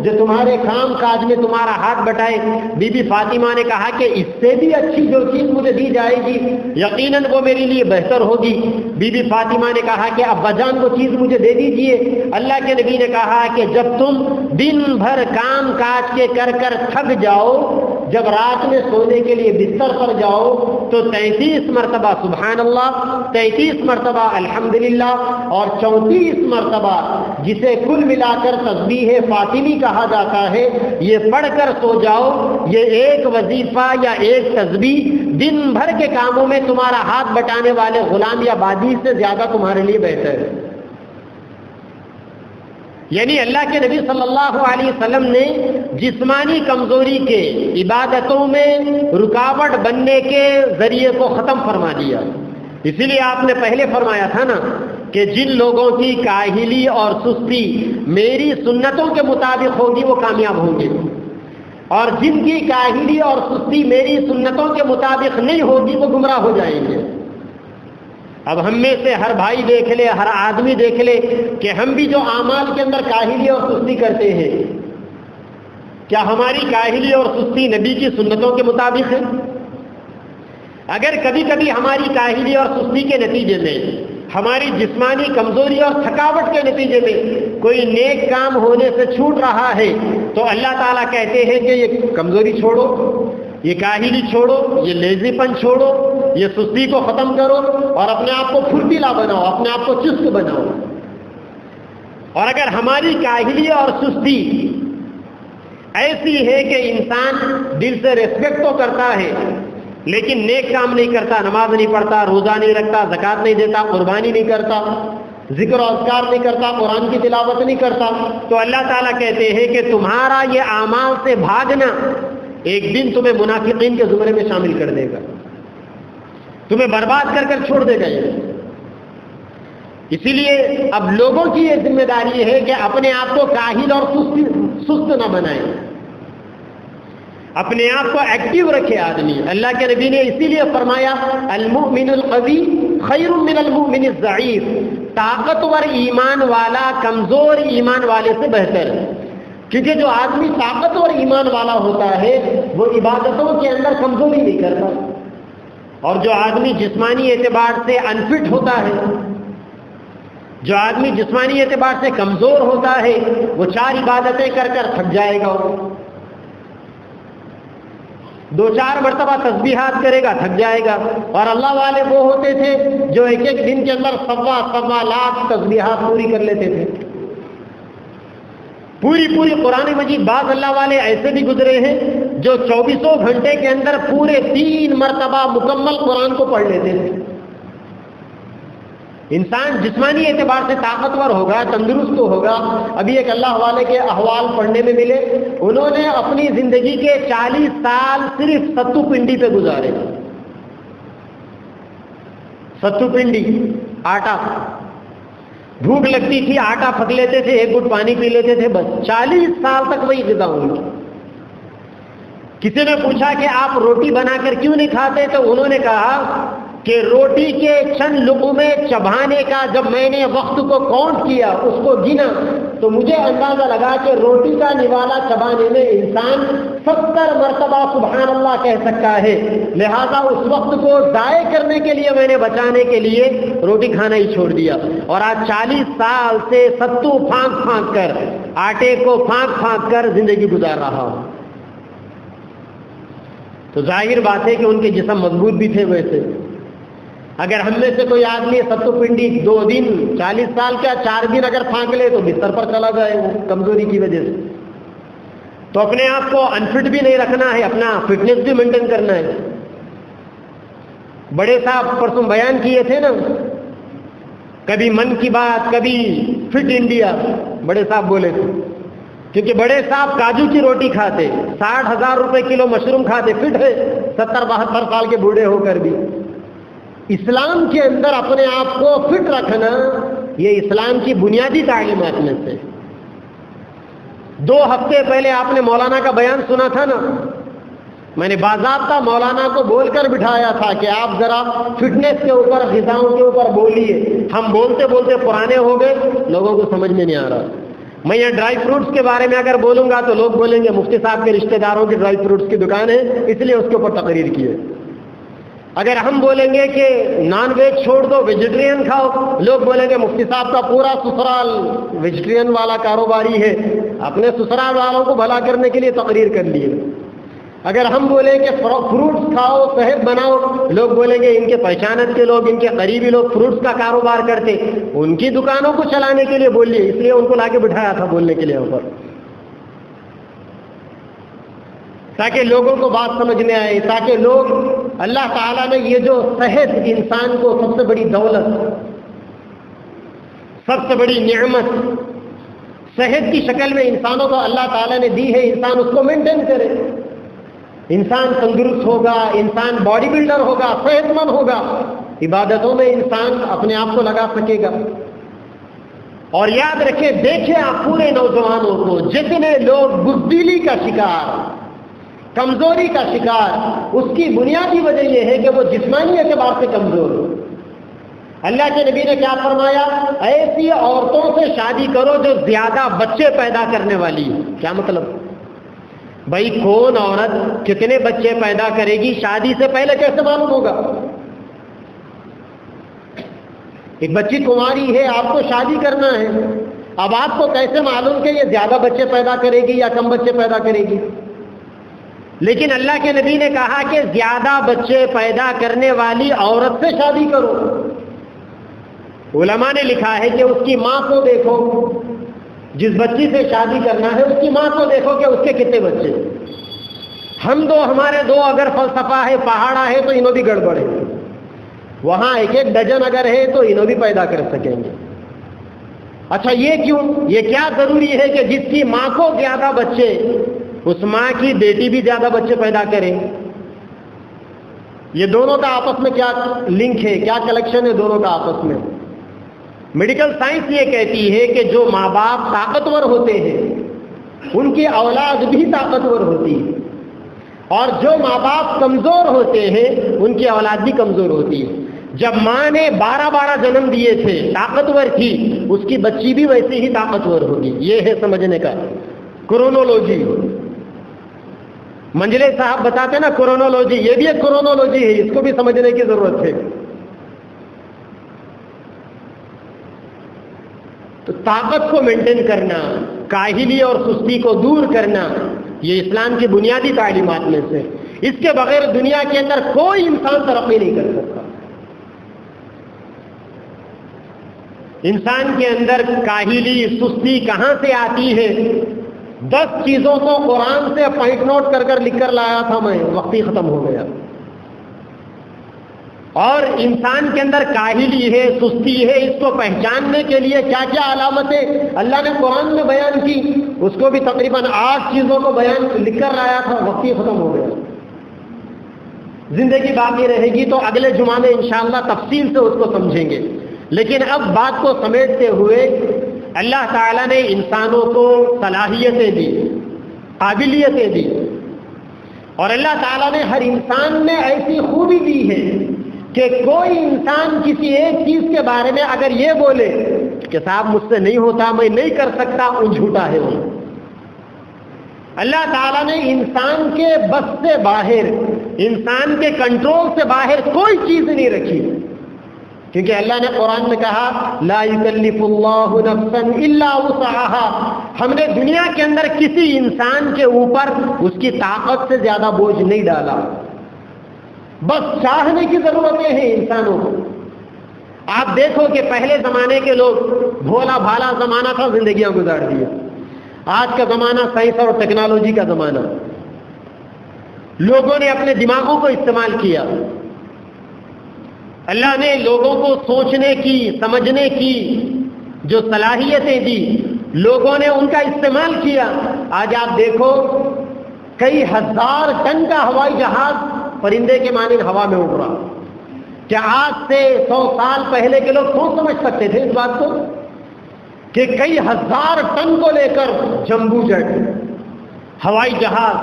جو تمہارے کام کاج میں تمہارا ہاتھ بٹائے۔ بی بی فاطمہ نے کہا کہ اس سے بھی اچھی جو چیز مجھے دی جائے گی یقیناً وہ میرے لیے بہتر ہوگی۔ بی بی فاطمہ نے کہا کہ ابا جان وہ چیز مجھے دے دیجئے۔ اللہ کے نبی نے کہا کہ جب تم دن بھر کام کاج کے کر تھک جاؤ، جب رات میں سونے کے لیے بستر پر جاؤ تو 33 مرتبہ سبحان اللہ، 33 مرتبہ الحمدللہ اور 34 مرتبہ جسے کل ملا کر تسبیح فاطمی کہا جاتا ہے، یہ پڑھ کر سو جاؤ۔ یہ ایک وظیفہ یا ایک تسبیح دن بھر کے کاموں میں تمہارا ہاتھ بٹانے والے غلام یا بادی سے زیادہ تمہارے لیے بہتر ہے۔ یعنی اللہ کے نبی صلی اللہ علیہ وسلم نے جسمانی کمزوری کے عبادتوں میں رکاوٹ بننے کے ذریعے کو ختم فرما دیا۔ اسی لیے آپ نے پہلے فرمایا تھا نا کہ جن لوگوں کی کاہلی اور سستی میری سنتوں کے مطابق ہوگی وہ کامیاب ہوں گے، اور جن کی کاہلی اور سستی میری سنتوں کے مطابق نہیں ہوگی وہ گمراہ ہو جائیں گے۔ اب ہم میں سے ہر بھائی دیکھ لے، ہر آدمی دیکھ لے کہ ہم بھی جو اعمال کے اندر کاہلی اور سستی کرتے ہیں، کیا ہماری کاہلی اور سستی نبی کی سنتوں کے مطابق ہے؟ اگر کبھی کبھی ہماری کاہلی اور سستی کے نتیجے میں، ہماری جسمانی کمزوری اور تھکاوٹ کے نتیجے میں کوئی نیک کام ہونے سے چھوٹ رہا ہے تو اللہ تعالیٰ کہتے ہیں کہ یہ کمزوری چھوڑو، یہ کاہلی چھوڑو، یہ لیزی پن چھوڑو، یہ سستی کو ختم کرو اور اپنے آپ کو پھرتیلا بناؤ، اپنے آپ کو چست بناؤ۔ اور اگر ہماری کاہلی اور سستی ایسی ہے کہ انسان دل سے ریسپیکٹ تو کرتا ہے لیکن نیک کام نہیں کرتا، نماز نہیں پڑھتا، روزہ نہیں رکھتا، زکوٰۃ نہیں دیتا، قربانی نہیں کرتا، ذکر و اذکار نہیں کرتا، قرآن کی تلاوت نہیں کرتا، تو اللہ تعالیٰ کہتے ہیں کہ تمہارا یہ اعمال سے بھاگنا ایک دن تمہیں منافقین کے زمرے میں شامل کر دے گا، تمہیں برباد کر چھوڑ دے گا یہ۔ اسی لیے اب لوگوں کی یہ ذمہ داری ہے کہ اپنے آپ کو کاہل اور سست نہ بنائیں، اپنے آپ کو ایکٹیو رکھے آدمی۔ اللہ کے نبی نے اسی لیے فرمایا المؤمن القوی خیر من المؤمن الضعیف، طاقتور ایمان والا کمزور ایمان والے سے بہتر ہے، کیونکہ جو آدمی طاقتور ایمان والا ہوتا ہے وہ عبادتوں کے اندر کمزوری نہیں کرتا، اور جو آدمی جسمانی اعتبار سے انفٹ ہوتا ہے، جو آدمی جسمانی اعتبار سے کمزور ہوتا ہے وہ 4 عبادتیں کر تھک جائے گا، 2-4 مرتبہ تسبیحات کرے گا تھک جائے گا۔ اور اللہ والے وہ ہوتے تھے جو ایک دن کے اندر 1.25 لاکھ تسبیحات پوری کر لیتے تھے، پوری قرآن مجید۔ بعض اللہ والے ایسے بھی گزرے ہیں جو 24 گھنٹے کے اندر پورے 3 مرتبہ مکمل قرآن کو پڑھ لیتے تھے۔ انسان جسمانی اعتبار سے طاقتور ہوگا، تندرست ہوگا۔ ابھی ایک اللہ والے کے احوال پڑھنے میں ملے، انہوں نے اپنی زندگی کے 40 سال صرف ستو پنڈی پہ گزارے۔ ستو پنڈی، آٹا، بھوک لگتی تھی آٹا پھک لیتے تھے، 1 گھٹ پانی پی لیتے تھے، بس 40 سال تک وہی غذا ان کی۔ کسی نے پوچھا کہ آپ روٹی بنا کر کیوں نہیں کھاتے، تو انہوں نے کہا کہ روٹی کے چند لقمے چبانے کا جب میں نے وقت کو کاؤنٹ کیا، اس کو گنا، تو مجھے اندازہ لگا کہ روٹی کا نوالا چبانے میں انسان 70 مرتبہ سبحان اللہ کہہ سکتا ہے، لہذا اس وقت کو ضائع کرنے کے لیے میں نے بچانے کے لیے روٹی کھانا ہی چھوڑ دیا، اور آج 40 سال سے ستو پھانک کر، آٹے کو پھانک کر زندگی گزار رہا ہوں۔ تو ظاہر بات ہے کہ ان کے جسم مضبوط بھی تھے۔ ویسے اگر ہم میں سے کوئی آدمی ستو پنڈی 2 دن 40 سال کا 4 دن اگر پھانک لے تو بستر پر چلا جائے وہ کمزوری کی وجہ سے۔ تو اپنے آپ کو انفٹ بھی نہیں رکھنا ہے، اپنا فٹنس بھی مینٹین کرنا ہے۔ بڑے صاحب پرسوں بیان کیے تھے نا، کبھی من کی بات، کبھی فٹ انڈیا، بڑے صاحب بولے تھے، کیونکہ بڑے صاحب کاجو کی روٹی کھاتے، 60,000 روپے کلو مشروم کھاتے، فٹ ہے 70-72 سال کے بوڑھے ہو کر بھی۔ اسلام کے اندر اپنے آپ کو فٹ رکھنا یہ اسلام کی بنیادی تعلیمات میں سے۔ 2 ہفتے پہلے آپ نے مولانا کا بیان سنا تھا نا میں نے باضابطہ مولانا کو بول کر بٹھایا تھا کہ آپ ذرا فٹنس کے اوپر، غذاؤں کے اوپر بولیے. ہم بولتے بولتے پرانے ہو گئے، لوگوں کو سمجھ میں نہیں آ رہا. میں یہ ڈرائی فروٹس کے بارے میں اگر بولوں گا تو لوگ بولیں گے مفتی صاحب کے رشتہ داروں کی ڈرائی فروٹس کی دکان ہے اس لیے اس کے اوپر تقریر کی ہے. اگر ہم بولیں گے کہ نان ویج چھوڑ دو، ویجیٹرین کھاؤ، لوگ بولیں گے مفتی صاحب کا پورا سسرال ویجیٹرین والا کاروباری ہے، اپنے سسرال والوں کو بھلا کرنے کے لیے تقریر کر لیے. اگر ہم بولیں کہ فروٹس کھاؤ، صحت بناؤ، لوگ بولیں گے ان کے پہچانت کے لوگ، ان کے قریبی لوگ فروٹس کا کاروبار کرتے، ان کی دکانوں کو چلانے کے لیے بول لیے، اس لیے ان کو لا کے بٹھایا تھا بولنے کے لیے اوپر، تاکہ لوگوں کو بات سمجھ میں آئے، تاکہ لوگ اللہ تعالیٰ نے یہ جو صحت انسان کو سب سے بڑی دولت، سب سے بڑی نعمت صحت کی شکل میں انسانوں کو اللہ تعالیٰ نے دی ہے، انسان اس کو مینٹین کرے. انسان تندرست ہوگا، انسان باڈی بلڈر ہوگا، صحت مند ہوگا، عبادتوں میں انسان اپنے آپ کو لگا سکے گا. اور یاد رکھیں، دیکھیں آپ پورے نوجوانوں کو، جتنے لوگ بزدلی کا شکار، کمزوری کا شکار، اس کی بنیادی وجہ یہ ہے کہ وہ جسمانی اعتبار سے کمزور ہو. اللہ کے نبی نے کیا فرمایا؟ ایسی عورتوں سے شادی کرو جو زیادہ بچے پیدا کرنے والی ہے. کیا مطلب؟ بھائی کون عورت کتنے بچے پیدا کرے گی شادی سے پہلے کیسے معلوم ہوگا؟ ایک بچی کنواری ہے، آپ کو شادی کرنا ہے، اب آپ کو کیسے معلوم کہ یہ زیادہ بچے پیدا کرے گی یا کم بچے پیدا کرے گی؟ لیکن اللہ کے نبی نے کہا کہ زیادہ بچے پیدا کرنے والی عورت سے شادی کرو. علماء نے لکھا ہے کہ اس کی ماں کو دیکھو، جس بچی سے شادی کرنا ہے اس کی ماں کو دیکھو کہ اس کے کتنے بچے. ہمارے دو اگر فلسفہ ہے، پہاڑا ہے تو انہوں بھی گڑبڑ ہے، وہاں ایک ایک ڈجن اگر ہے تو انہوں بھی پیدا کر سکیں گے. اچھا یہ کیوں؟ یہ کیا ضروری ہے کہ جس کی ماں کو زیادہ بچے، اس ماں کی بیٹی بھی زیادہ بچے پیدا کرے؟ یہ دونوں کا آپس میں کیا لنک ہے، کیا کلیکشن ہے دونوں کا آپس میں؟ میڈیکل سائنس یہ کہتی ہے کہ جو ماں باپ طاقتور ہوتے ہیں ان کی اولاد بھی طاقتور ہوتی ہے، اور جو ماں باپ کمزور ہوتے ہیں ان کی اولاد بھی کمزور ہوتی ہے. جب ماں نے 12 جنم دیے تھے، طاقتور تھی، اس کی بچی بھی ویسے ہی طاقتور ہوگی. یہ ہے سمجھنے کا کرونولوجی. منجلے صاحب بتاتے نا کرونولوجی، یہ بھی ایک کرونولوجی ہے، اس کو بھی سمجھنے کی ضرورت ہے. تو طاقت کو مینٹین کرنا، کاہلی اور سستی کو دور کرنا، یہ اسلام کی بنیادی تعلیمات میں سے. اس کے بغیر دنیا کے اندر کوئی انسان ترقی نہیں کر سکتا. انسان کے اندر کاہلی، سستی کہاں سے آتی ہے؟ 10 چیزوں کو قرآن سے پوائنٹ نوٹ کر کر لکھ کر لایا تھا میں، وقت ہی ختم ہو گیا. اور انسان کے اندر کاہلی ہے، سستی ہے، اس کو پہچاننے کے لیے کیا کیا علامتیں اللہ نے قرآن میں بیان کی، اس کو بھی تقریباً 8 چیزوں کو بیان لکھ کر لایا تھا، وقت ہی ختم ہو گیا. زندگی باقی رہے گی تو اگلے جمعہ میں انشاءاللہ تفصیل سے اس کو سمجھیں گے. لیکن اب بات کو سمیٹتے ہوئے، اللہ تعالیٰ نے انسانوں کو صلاحیتیں دی، قابلیتیں دی، اور اللہ تعالیٰ نے ہر انسان میں ایسی خوبی دی ہے کہ کوئی انسان کسی ایک چیز کے بارے میں اگر یہ بولے کہ صاحب مجھ سے نہیں ہوتا، میں نہیں کر سکتا، وہ جھوٹا ہے. وہ اللہ تعالیٰ نے انسان کے بس سے باہر، انسان کے کنٹرول سے باہر کوئی چیز نہیں رکھی، کیونکہ اللہ نے قرآن میں کہا لا یکلف اللہ نفسا الا وسعها. ہم نے دنیا کے اندر کسی انسان کے اوپر اس کی طاقت سے زیادہ بوجھ نہیں ڈالا، بس چاہنے کی ضرورتیں ہیں انسانوں کو. آپ دیکھو کہ پہلے زمانے کے لوگ بھولا بھالا زمانہ تھا، زندگیاں گزار دی. آج کا زمانہ سائنس اور ٹیکنالوجی کا زمانہ. لوگوں نے اپنے دماغوں کو استعمال کیا. اللہ نے لوگوں کو سوچنے کی، سمجھنے کی جو صلاحیتیں دی، لوگوں نے ان کا استعمال کیا. آج آپ دیکھو کئی ہزار ٹن کا ہوائی جہاز پرندے کے مانند ہوا میں اڑ رہا. کیا آج سے 100 سال پہلے کے لوگ سوچ سمجھ سکتے تھے اس بات کو کہ کئی ہزار ٹن کو لے کر جمبو جیٹ، ہوائی جہاز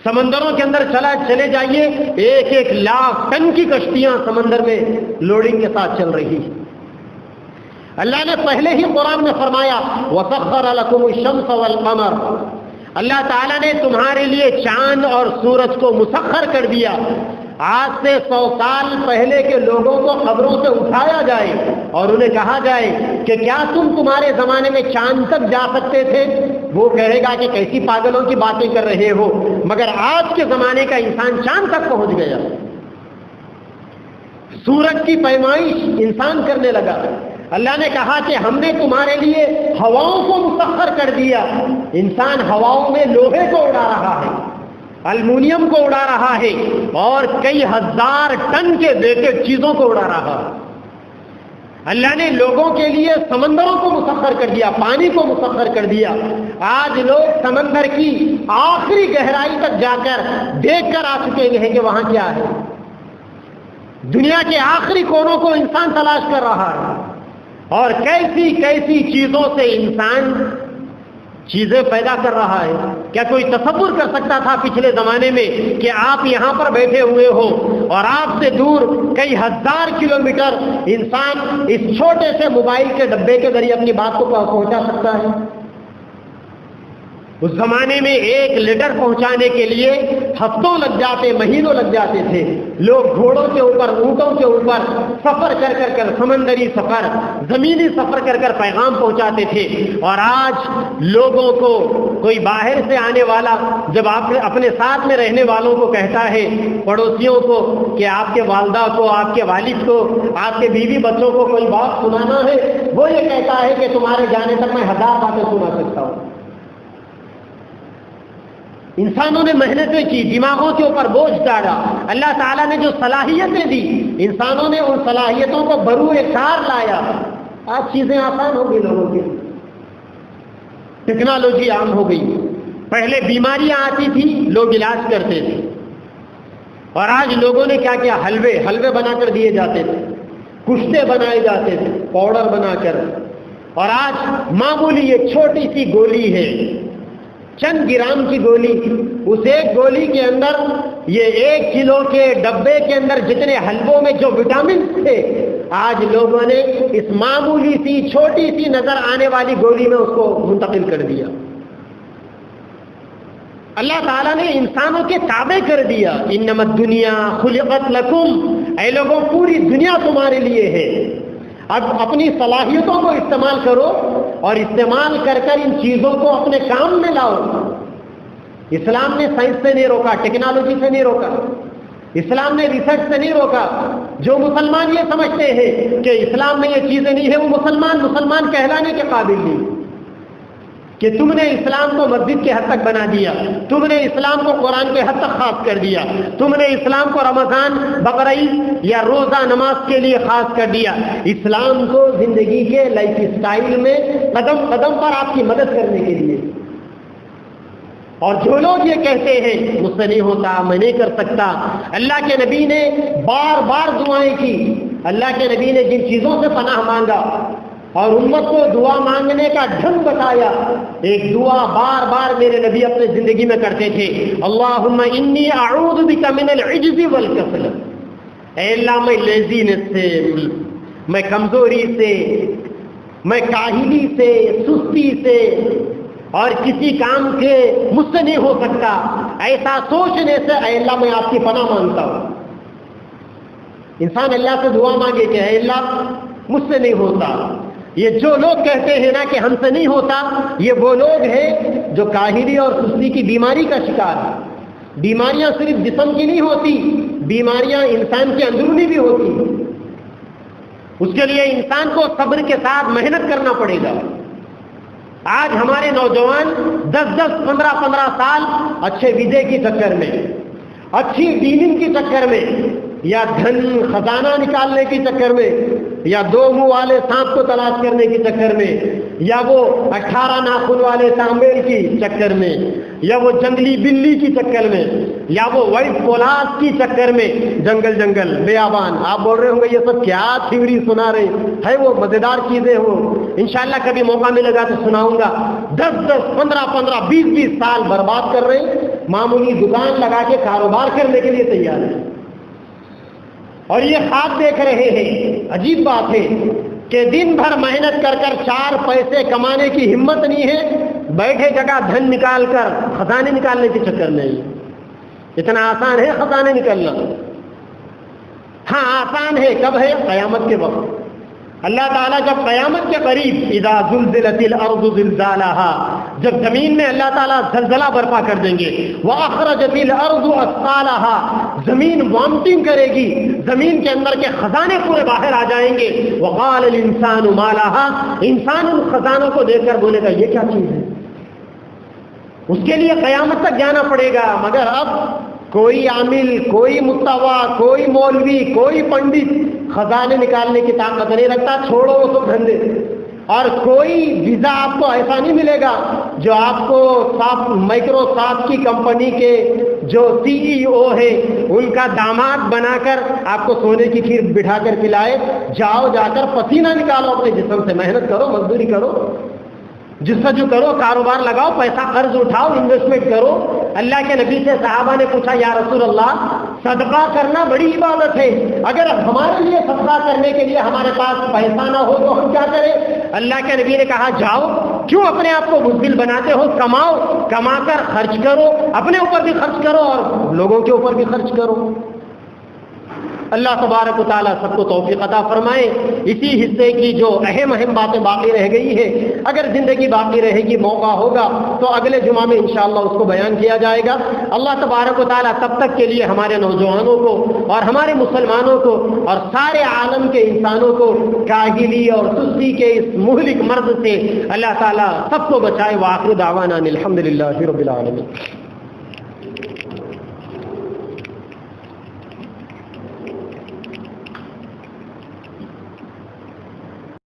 سمندروں کے اندر چلے جائیے، 1 لاکھ ٹن کی کشتیاں سمندر میں لوڈنگ کے ساتھ چل رہی ہیں۔ اللہ نے پہلے ہی قرآن میں فرمایا وَسَخَّرَ لَكُمُ الشَّمْسَ وَالْقَمَرَ، اللہ تعالیٰ نے تمہارے لیے چاند اور سورج کو مسخر کر دیا۔ آج سے 100 سال پہلے کے لوگوں کو قبروں سے اٹھایا جائے اور انہیں کہا جائے کہ کیا تمہارے زمانے میں چاند تک جا سکتے تھے؟ وہ کہے گا کہ کیسی پاگلوں کی باتیں کر رہے ہو، مگر آج کے زمانے کا انسان چاند تک پہنچ گیا۔ سورج کی پیمائش انسان کرنے لگا۔ اللہ نے کہا کہ ہم نے تمہارے لیے ہواؤں کو مسخر کر دیا۔ انسان ہواؤں میں لوہے کو اڑا رہا ہے، المونیم کو اڑا رہا ہے اور کئی ہزار ٹن کے ریٹڈ چیزوں کو اڑا رہا ہے۔ اللہ نے لوگوں کے لیے سمندروں کو مسخر کر دیا، پانی کو مسخر کر دیا۔ آج لوگ سمندر کی آخری گہرائی تک جا کر دیکھ کر آ چکے ہیں کہ وہاں کیا ہے۔ دنیا کے آخری کونوں کو انسان تلاش کر رہا ہے، اور کیسی کیسی چیزوں سے انسان چیزیں پیدا کر رہا ہے۔ کیا کوئی تصور کر سکتا تھا پچھلے زمانے میں کہ آپ یہاں پر بیٹھے ہوئے ہو اور آپ سے دور کئی ہزار کلومیٹر انسان اس چھوٹے سے موبائل کے ڈبے کے ذریعے اپنی بات کو پہنچا سکتا ہے؟ اس زمانے میں 1 لیٹر پہنچانے کے لیے ہفتوں لگ جاتے، مہینوں لگ جاتے تھے۔ لوگ گھوڑوں کے اوپر، اونٹوں کے اوپر سفر کر سمندری سفر، زمینی سفر کر پیغام پہنچاتے تھے۔ اور آج لوگوں کو کوئی باہر سے آنے والا جب آپ اپنے ساتھ میں رہنے والوں کو کہتا ہے، پڑوسیوں کو، کہ آپ کے والدہ کو، آپ کے والد کو، آپ کے بیوی بچوں کو کوئی بات سنانا ہے، وہ یہ کہتا ہے کہ تمہارے جانے تک میں 1000 باتیں سنا سکتا ہوں۔ انسانوں نے محنتیں کی، دماغوں کے اوپر بوجھ ڈالا۔ اللہ تعالیٰ نے جو صلاحیتیں دی، انسانوں نے ان صلاحیتوں کو بروئے کار لایا۔ آج چیزیں آسان ہو گئی، لوگوں کی ٹیکنالوجی عام ہو گئی۔ پہلے بیماریاں آتی تھی، لوگ علاج کرتے تھے، اور آج لوگوں نے کیا کیا، حلوے بنا کر دیے جاتے تھے، کشتے بنائے جاتے تھے پاؤڈر بنا کر۔ اور آج معمولی ایک چھوٹی سی گولی ہے، چند گرام کی گولی، اس ایک گولی کے اندر یہ 1 کلو کے ڈبے کے اندر جتنے حلووں میں جو وٹامن تھے، آج لوگوں نے اس معمولی سی چھوٹی سی نظر آنے والی گولی میں اس کو منتقل کر دیا۔ اللہ تعالیٰ نے انسانوں کے تابع کر دیا۔ انما الدنیا خلقت لکم، اے لوگوں پوری دنیا تمہارے لیے ہے، اب اپنی صلاحیتوں کو استعمال کرو اور استعمال کر ان چیزوں کو اپنے کام میں لاؤ۔ اسلام نے سائنس سے نہیں روکا، ٹیکنالوجی سے نہیں روکا، اسلام نے ریسرچ سے نہیں روکا۔ جو مسلمان یہ سمجھتے ہیں کہ اسلام میں یہ چیزیں نہیں ہیں، وہ مسلمان کہلانے کے قابل نہیں، کہ تم نے اسلام کو مسجد کے حد تک بنا دیا، تم نے اسلام کو قرآن کے حد تک خاص کر دیا، تم نے اسلام کو رمضان، بقرعید یا روزہ نماز کے لیے خاص کر دیا۔ اسلام کو زندگی کے لائف سٹائل میں قدم قدم پر آپ کی مدد کرنے کے لیے۔ اور جو لوگ یہ کہتے ہیں مجھ سے نہیں ہوتا، میں نہیں کر سکتا، اللہ کے نبی نے بار بار دعائیں کی، اللہ کے نبی نے جن چیزوں سے پناہ مانگا اور امت کو دعا مانگنے کا ڈھنگ بتایا، ایک دعا بار بار میرے نبی اپنے زندگی میں کرتے تھے، اللہم انی اعوذ بک من العجز والکسل، اے اللہ میں لیزینس سے، میں کمزوری سے، میں کاہلی سے، سستی سے اور کسی کام کے مجھ سے نہیں ہو سکتا، ایسا سوچنے سے اے اللہ میں آپ کی پناہ مانگتا ہوں۔ انسان اللہ سے دعا مانگے کہ اے اللہ مجھ سے نہیں ہوتا۔ یہ جو لوگ کہتے ہیں نا کہ ہم سے نہیں ہوتا، یہ وہ لوگ ہیں جو کاہلی اور سستی کی بیماری کا شکار ہے۔ بیماریاں صرف جسم کی نہیں ہوتی، بیماریاں انسان کے اندرونی بھی ہوتی، اس کے لیے انسان کو صبر کے ساتھ محنت کرنا پڑے گا۔ آج ہمارے نوجوان 10-10, 15-15 سال اچھے ویزے کی چکر میں، اچھی ڈیلنگ کی چکر میں، یا دھن خزانہ نکالنے کی چکر میں، یا 2 منہ والے سانپ کو تلاش کرنے کی چکر میں، یا وہ 18 ناخن والے تانبیل کی چکر میں، یا وہ جنگلی بلی کی چکر میں، یا وہ وائٹ پولاس کی چکر میں، جنگل بیابان۔ آپ بول رہے ہوں گے یہ سب کیا تھیوری سنا رہے ہیں، وہ مزیدار چیزیں ہوں، انشاءاللہ کبھی موقع ملے گا تو سناؤں گا۔ 10-10, 15-15, 20-20 سال برباد کر رہے ہیں، معمولی دکان لگا کے کاروبار کرنے کے لیے تیار ہیں، اور یہ خواب دیکھ رہے ہیں۔ عجیب بات ہے کہ دن بھر محنت کر کر 4 پیسے کمانے کی ہمت نہیں ہے، بیٹھے جگہ دھن نکال کر خزانے نکالنے کے چکر میں ہی۔ اتنا آسان ہے خزانے نکلنا؟ ہاں آسان ہے، کب ہے؟ قیامت کے وقت۔ اللہ تعالیٰ جب قیامت کے قریب اذا زلزلت الارض زلزالها، جب زمین میں اللہ تعالیٰ زلزلہ برپا کر دیں گے، واخرجت الارض اثقالها، زمین وامٹنگ کرے گی، زمین کے اندر کے خزانے پورے باہر آ جائیں گے، وقال الانسان ما لها، انسان ان خزانوں کو دیکھ کر بولے گا یہ کیا چیز ہے؟ اس کے لیے قیامت تک جانا پڑے گا، مگر اب کوئی عامل، کوئی متوا، کوئی مولوی، کوئی پنڈت خزانے نکالنے کی طاقت نہیں رکھتا، چھوڑو وہ سب دھندے۔ اور کوئی ویزا آپ کو ایسا نہیں ملے گا جو آپ کو مائکروسافٹ کی کمپنی کے جو CEO ہے ان کا داماد بنا کر آپ کو سونے کی کھیر بٹھا کر پلائے۔ جاؤ جا کر پسینہ نکالو اپنے جسم سے، محنت کرو، مزدوری کرو، جس سے جو کرو، کاروبار لگاؤ، پیسہ قرض اٹھاؤ، انویسٹمنٹ کرو۔ اللہ کے نبی سے صحابہ نے پوچھا یا رسول اللہ صدقہ کرنا بڑی عبادت ہے، اگر ہمارے لیے صدقہ کرنے کے لیے ہمارے پاس پیسہ نہ ہو تو ہم کیا کریں؟ اللہ کے نبی نے کہا جاؤ، کیوں اپنے آپ کو بزدل بناتے ہو؟ کماؤ، کما کر خرچ کرو، اپنے اوپر بھی خرچ کرو اور لوگوں کے اوپر بھی خرچ کرو۔ اللہ تبارک و تعالیٰ سب کو توفیق عطا فرمائے۔ اسی حصے کی جو اہم باتیں باقی رہ گئی ہے، اگر زندگی باقی رہے گی، موقع ہوگا تو اگلے جمعہ میں انشاءاللہ اس کو بیان کیا جائے گا۔ اللہ تبارک و تعالیٰ تب تک کے لیے ہمارے نوجوانوں کو اور ہمارے مسلمانوں کو اور سارے عالم کے انسانوں کو کاہلی اور سستی کے اس مہلک مرض سے اللہ تعالیٰ سب کو بچائے۔ وآخر دعوانا الحمدللہ رب العالمین۔